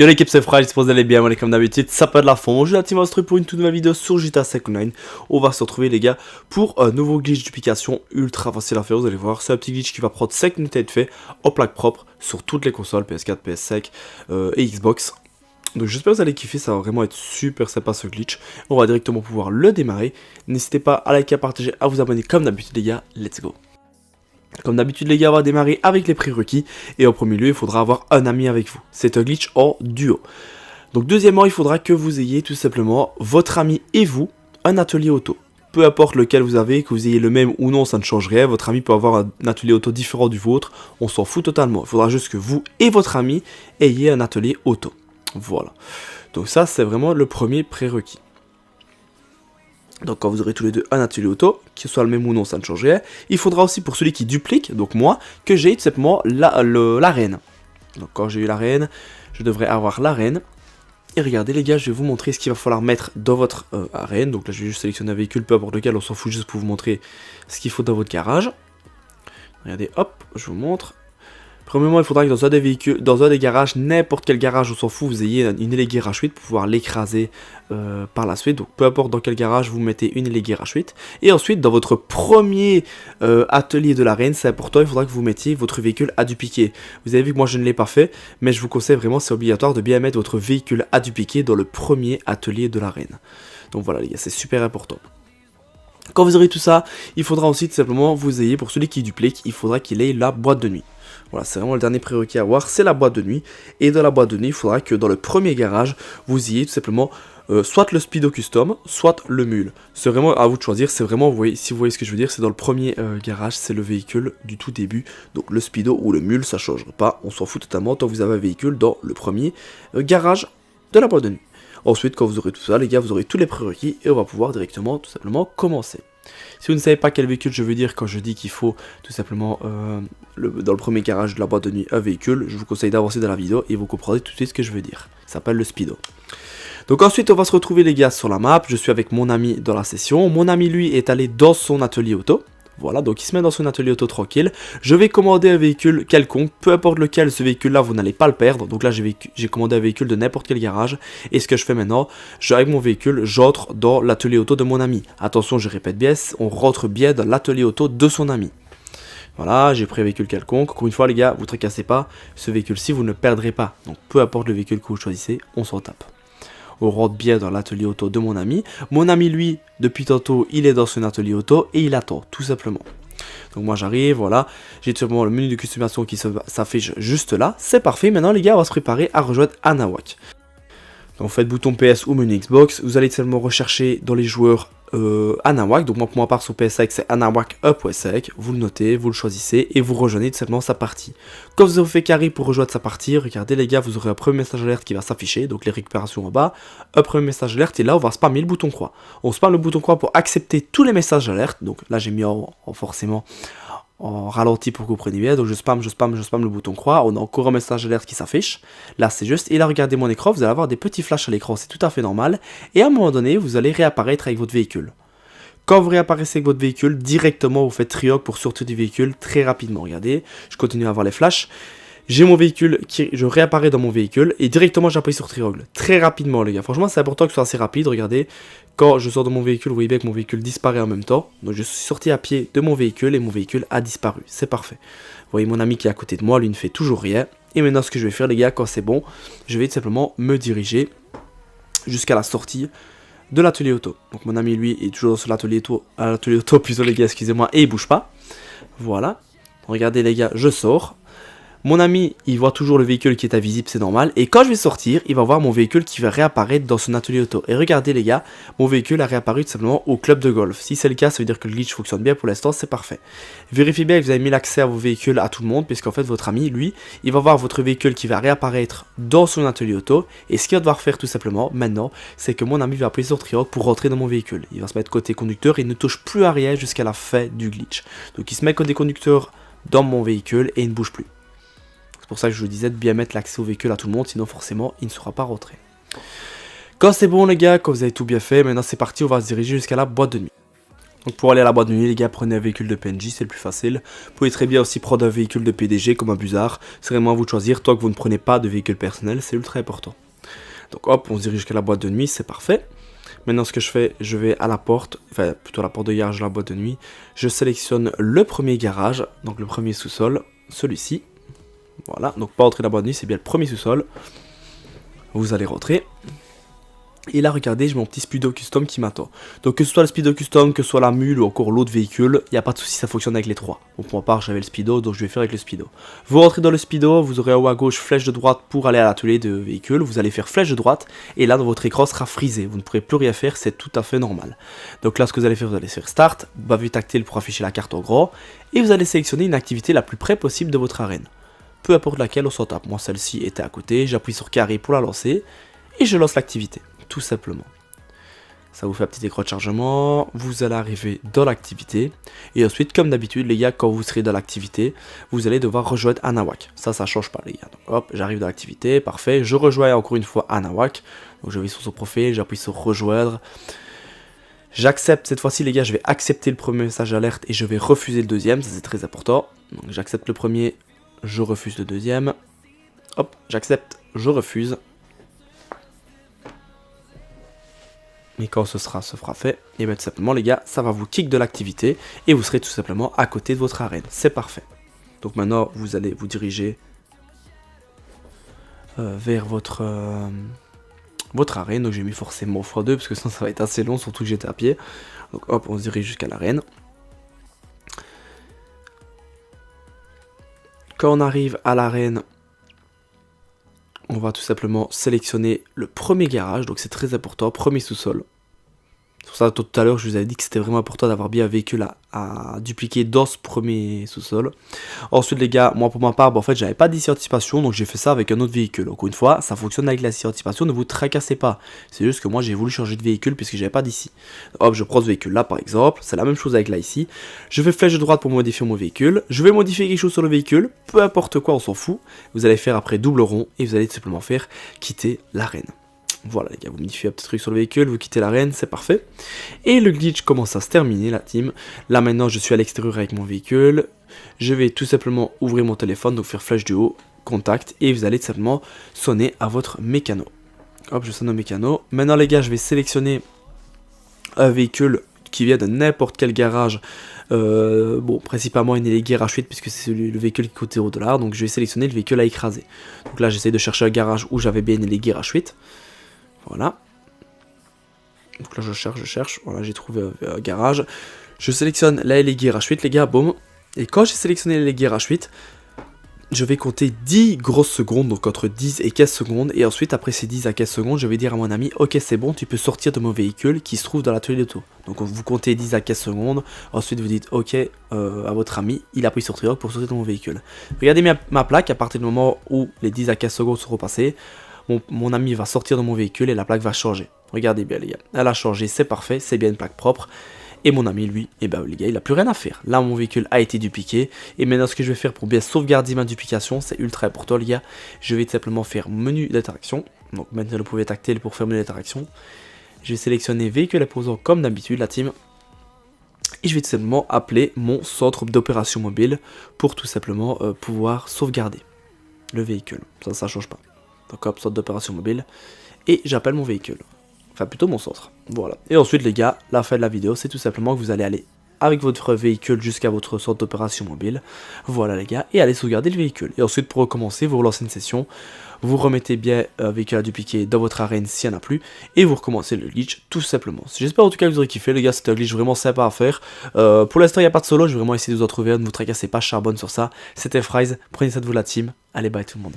Yo l'équipe, c'est Fry, j'espère que vous allez bien, on est comme d'habitude, ça peut de la fond. Je suis la Team Astro pour une toute nouvelle vidéo sur GTA 5 Online. On va se retrouver les gars pour un nouveau glitch duplication ultra facile à faire, vous allez voir. C'est un petit glitch qui va prendre 5 minutes à être fait en plaque propre sur toutes les consoles, PS4, PS5 et Xbox. Donc j'espère que vous allez kiffer, ça va vraiment être super sympa ce glitch. On va directement pouvoir le démarrer. N'hésitez pas à liker, à partager, à vous abonner comme d'habitude les gars, let's go. Comme d'habitude les gars, on va démarrer avec les prérequis et en premier lieu il faudra avoir un ami avec vous. C'est un glitch en duo. Donc deuxièmement il faudra que vous ayez tout simplement votre ami et vous un atelier auto. Peu importe lequel vous avez, que vous ayez le même ou non ça ne change rien, votre ami peut avoir un atelier auto différent du vôtre, on s'en fout totalement. Il faudra juste que vous et votre ami ayez un atelier auto. Voilà. Donc ça c'est vraiment le premier prérequis. Donc quand vous aurez tous les deux un atelier auto, qu'il soit le même ou non, ça ne change rien. Il faudra aussi pour celui qui duplique, donc moi, que j'ai tout simplement l'arène. Donc quand j'ai eu l'arène, je devrais avoir l'arène. Et regardez les gars, je vais vous montrer ce qu'il va falloir mettre dans votre arène. Donc là je vais juste sélectionner un véhicule, peu importe lequel, on s'en fout juste pour vous montrer ce qu'il faut dans votre garage. Regardez, hop, je vous montre. Premièrement, il faudra que dans un des véhicules, dans un des garages, n'importe quel garage, on s'en fout, vous ayez une éléguée H8 pour pouvoir l'écraser par la suite. Donc peu importe dans quel garage, vous mettez une éléguée H8. Et ensuite, dans votre premier atelier de l'arène, c'est important, il faudra que vous mettiez votre véhicule à dupliquer. Vous avez vu que moi je ne l'ai pas fait, mais je vous conseille vraiment, c'est obligatoire de bien mettre votre véhicule à dupliquer dans le premier atelier de l'arène. Donc voilà les gars, c'est super important. Quand vous aurez tout ça, il faudra aussi tout simplement vous ayez, pour celui qui duplique, il faudra qu'il ait la boîte de nuit. Voilà, c'est vraiment le dernier prérequis à avoir, c'est la boîte de nuit. Et dans la boîte de nuit, il faudra que dans le premier garage, vous ayez tout simplement soit le Speedo Custom, soit le Mule. C'est vraiment à vous de choisir, c'est vraiment, vous voyez, si vous voyez ce que je veux dire, c'est dans le premier garage, c'est le véhicule du tout début. Donc le Speedo ou le Mule, ça ne changera pas, on s'en fout totalement tant que vous avez un véhicule dans le premier garage de la boîte de nuit. Ensuite, quand vous aurez tout ça, les gars, vous aurez tous les prérequis et on va pouvoir directement, tout simplement, commencer. Si vous ne savez pas quel véhicule je veux dire quand je dis qu'il faut tout simplement dans le premier garage de la boîte de nuit un véhicule, je vous conseille d'avancer dans la vidéo et vous comprendrez tout de suite ce que je veux dire. Ça s'appelle le Speedo. Donc ensuite on va se retrouver les gars sur la map, je suis avec mon ami dans la session, mon ami lui est allé dans son atelier auto. Voilà, donc il se met dans son atelier auto tranquille. Je vais commander un véhicule quelconque, peu importe lequel, ce véhicule-là, vous n'allez pas le perdre. Donc là, j'ai commandé un véhicule de n'importe quel garage. Et ce que je fais maintenant, avec mon véhicule, j'entre dans l'atelier auto de mon ami. Attention, je répète bien, on rentre bien dans l'atelier auto de son ami. Voilà, j'ai pris un véhicule quelconque. Encore une fois, les gars, vous ne tracassez pas. Ce véhicule-ci, vous ne le perdrez pas. Donc peu importe le véhicule que vous choisissez, on s'en tape. On rentre bien dans l'atelier auto de mon ami. Mon ami, lui, depuis tantôt, il est dans son atelier auto et il attend, tout simplement. Donc moi j'arrive, voilà, j'ai tout simplement le menu de customisation qui s'affiche juste là. C'est parfait, maintenant les gars, on va se préparer à rejoindre Anáhuac. Donc faites bouton PS ou menu Xbox, vous allez tout simplement rechercher dans les joueurs Anáhuac. Donc moi pour ma part sur PS5 c'est Anáhuac 1.5, vous le notez, vous le choisissez et vous rejoignez tout simplement sa partie. Quand vous avez fait carré pour rejoindre sa partie, regardez les gars, vous aurez un premier message alerte qui va s'afficher, donc les récupérations en bas, un premier message alerte et là on va spammer le bouton croix. On spamme le bouton croix pour accepter tous les messages alerte, donc là j'ai mis forcément en ralenti pour que vous preniez bien, donc je spamme le bouton croix, on a encore un message alerte qui s'affiche, là c'est juste, et là regardez mon écran, vous allez avoir des petits flashs à l'écran, c'est tout à fait normal, et à un moment donné, vous allez réapparaître avec votre véhicule. Quand vous réapparaissez avec votre véhicule, directement vous faites triangle pour sortir du véhicule très rapidement, regardez, je continue à avoir les flashs, j'ai mon véhicule, je réapparais dans mon véhicule, et directement j'appuie sur triangle, très rapidement les gars, franchement c'est important que ce soit assez rapide, regardez, quand je sors de mon véhicule, vous voyez bien que mon véhicule disparaît en même temps. Donc je suis sorti à pied de mon véhicule et mon véhicule a disparu. C'est parfait. Vous voyez mon ami qui est à côté de moi, lui ne fait toujours rien. Et maintenant ce que je vais faire les gars, quand c'est bon, je vais tout simplement me diriger jusqu'à la sortie de l'atelier auto. Donc mon ami lui est toujours sur l'atelier auto, plutôt les gars, excusez-moi, et il bouge pas. Voilà. Regardez les gars, je sors. Mon ami, il voit toujours le véhicule qui est invisible, c'est normal. Et quand je vais sortir, il va voir mon véhicule qui va réapparaître dans son atelier auto. Et regardez les gars, mon véhicule a réapparu tout simplement au club de golf. Si c'est le cas, ça veut dire que le glitch fonctionne bien pour l'instant, c'est parfait. Vérifiez bien que vous avez mis l'accès à vos véhicules à tout le monde, puisqu'en fait votre ami, lui, il va voir votre véhicule qui va réapparaître dans son atelier auto. Et ce qu'il va devoir faire tout simplement, maintenant, c'est que mon ami va appuyer sur triangle pour rentrer dans mon véhicule. Il va se mettre côté conducteur et il ne touche plus à rien jusqu'à la fin du glitch. Donc il se met côté conducteur dans mon véhicule et il ne bouge plus. C'est pour ça que je vous disais de bien mettre l'accès au véhicule à tout le monde, sinon forcément il ne sera pas rentré. Quand c'est bon les gars, quand vous avez tout bien fait, maintenant c'est parti, on va se diriger jusqu'à la boîte de nuit. Donc pour aller à la boîte de nuit, les gars, prenez un véhicule de PNJ, c'est le plus facile. Vous pouvez très bien aussi prendre un véhicule de PDG comme un Busard. C'est vraiment à vous de choisir, tant que vous ne prenez pas de véhicule personnel, c'est ultra important. Donc hop, on se dirige jusqu'à la boîte de nuit, c'est parfait. Maintenant ce que je fais, je vais à la porte, enfin plutôt à la porte de garage de la boîte de nuit. Je sélectionne le premier garage, donc le premier sous-sol, celui-ci. Voilà, donc pas entrer dans la boîte de nuit, c'est bien le premier sous-sol. Vous allez rentrer. Et là, regardez, j'ai mon petit Speedo Custom qui m'attend. Donc que ce soit le Speedo Custom, que ce soit la mule ou encore l'autre véhicule, il n'y a pas de souci, ça fonctionne avec les trois. Donc pour ma part, j'avais le Speedo, donc je vais faire avec le Speedo. Vous rentrez dans le Speedo, vous aurez en haut à gauche flèche de droite pour aller à l'atelier de véhicule. Vous allez faire flèche de droite, et là, dans votre écran sera frisé. Vous ne pourrez plus rien faire, c'est tout à fait normal. Donc là, ce que vous allez faire, vous allez faire Start, bavure tactile pour afficher la carte en grand, et vous allez sélectionner une activité la plus près possible de votre arène. Peu importe laquelle, on s'en tape. Moi, celle-ci était à côté, j'appuie sur carré pour la lancer, et je lance l'activité, tout simplement. Ça vous fait un petit écran de chargement, vous allez arriver dans l'activité, et ensuite, comme d'habitude, les gars, quand vous serez dans l'activité, vous allez devoir rejoindre Anawak. Ça change pas, les gars. Donc, hop, j'arrive dans l'activité, parfait, je rejoins encore une fois Anawak. Donc, je vais sur son profil, j'appuie sur rejoindre. J'accepte, cette fois-ci, les gars, je vais accepter le premier message d'alerte et je vais refuser le deuxième, ça c'est très important. Donc, j'accepte le premier, je refuse le deuxième. Hop, j'accepte, je refuse. Et quand ce sera fait, et bien tout simplement les gars, ça va vous kick de l'activité et vous serez tout simplement à côté de votre arène. C'est parfait. Donc maintenant, vous allez vous diriger vers votre arène. Donc j'ai mis forcément x2 parce que sinon ça va être assez long, surtout que j'étais à pied. Donc hop, on se dirige jusqu'à l'arène. Quand on arrive à l'arène, on va tout simplement sélectionner le premier garage, donc c'est très important, premier sous-sol. C'est pour ça tout à l'heure je vous avais dit que c'était vraiment important d'avoir bien un véhicule à dupliquer dans ce premier sous-sol. Ensuite les gars, moi pour ma part, en fait j'avais pas d'ici anticipation, donc j'ai fait ça avec un autre véhicule. Encore une fois, ça fonctionne avec la anticipation, ne vous tracassez pas. C'est juste que moi j'ai voulu changer de véhicule puisque j'avais pas d'ici. Hop, je prends ce véhicule là par exemple, c'est la même chose avec là ici. Je fais flèche de droite pour modifier mon véhicule. Je vais modifier quelque chose sur le véhicule, peu importe quoi, on s'en fout. Vous allez faire après double rond et vous allez tout simplement faire quitter l'arène. Voilà les gars, vous modifiez un petit truc sur le véhicule, vous quittez l'arène, c'est parfait. Et le glitch commence à se terminer, la team. Là maintenant, je suis à l'extérieur avec mon véhicule. Je vais tout simplement ouvrir mon téléphone, donc faire flash du haut, contact, et vous allez tout simplement sonner à votre mécano. Hop, je sonne au mécano. Maintenant les gars, je vais sélectionner un véhicule qui vient de n'importe quel garage. Bon, principalement une Elegi RH8 puisque c'est le véhicule qui coûte 0$. Donc je vais sélectionner le véhicule à écraser. Donc là, j'essaie de chercher un garage où j'avais bien une Elegi RH8. Voilà. Donc là je cherche, voilà j'ai trouvé un garage. Je sélectionne la Elegi RH8 les gars, boum. Et quand j'ai sélectionné la Elegi RH8, je vais compter 10 grosses secondes, donc entre 10 et 15 secondes. Et ensuite après ces 10 à 15 secondes, je vais dire à mon ami, ok c'est bon, tu peux sortir de mon véhicule qui se trouve dans l'atelier d'auto. Donc vous comptez 10 à 15 secondes, ensuite vous dites ok à votre ami, il appuie sur triangle pour sortir de mon véhicule. Regardez ma plaque, à partir du moment où les 10 à 15 secondes seront passées, mon ami va sortir de mon véhicule et la plaque va changer. Regardez bien les gars, elle a changé, c'est parfait, c'est bien une plaque propre. Et mon ami lui, et ben les gars, il a plus rien à faire. Là mon véhicule a été dupliqué. Et maintenant ce que je vais faire pour bien sauvegarder ma duplication, c'est ultra important les gars. Je vais tout simplement faire menu d'interaction. Donc maintenant le pouvoir tactile pour faire menu d'interaction. Je vais sélectionner véhicule imposant comme d'habitude la team. Et je vais tout simplement appeler mon centre d'opération mobile pour tout simplement pouvoir sauvegarder le véhicule. Ça change pas. Donc hop, centre d'opération mobile. Et j'appelle mon véhicule. Enfin plutôt mon centre. Voilà. Et ensuite les gars, la fin de la vidéo, c'est tout simplement que vous allez aller avec votre véhicule jusqu'à votre centre d'opération mobile. Voilà les gars. Et allez sauvegarder le véhicule. Et ensuite pour recommencer, vous relancez une session. Vous remettez bien un véhicule à dupliquer dans votre arène s'il n'y en a plus. Et vous recommencez le glitch tout simplement. J'espère en tout cas que vous aurez kiffé les gars. C'était un glitch vraiment sympa à faire. Pour l'instant il n'y a pas de solo. Je vais vraiment essayer de vous en trouver un. Ne vous tracassez pas, charbonne sur ça. C'était Fries. Prenez ça de vous la team. Allez bye tout le monde.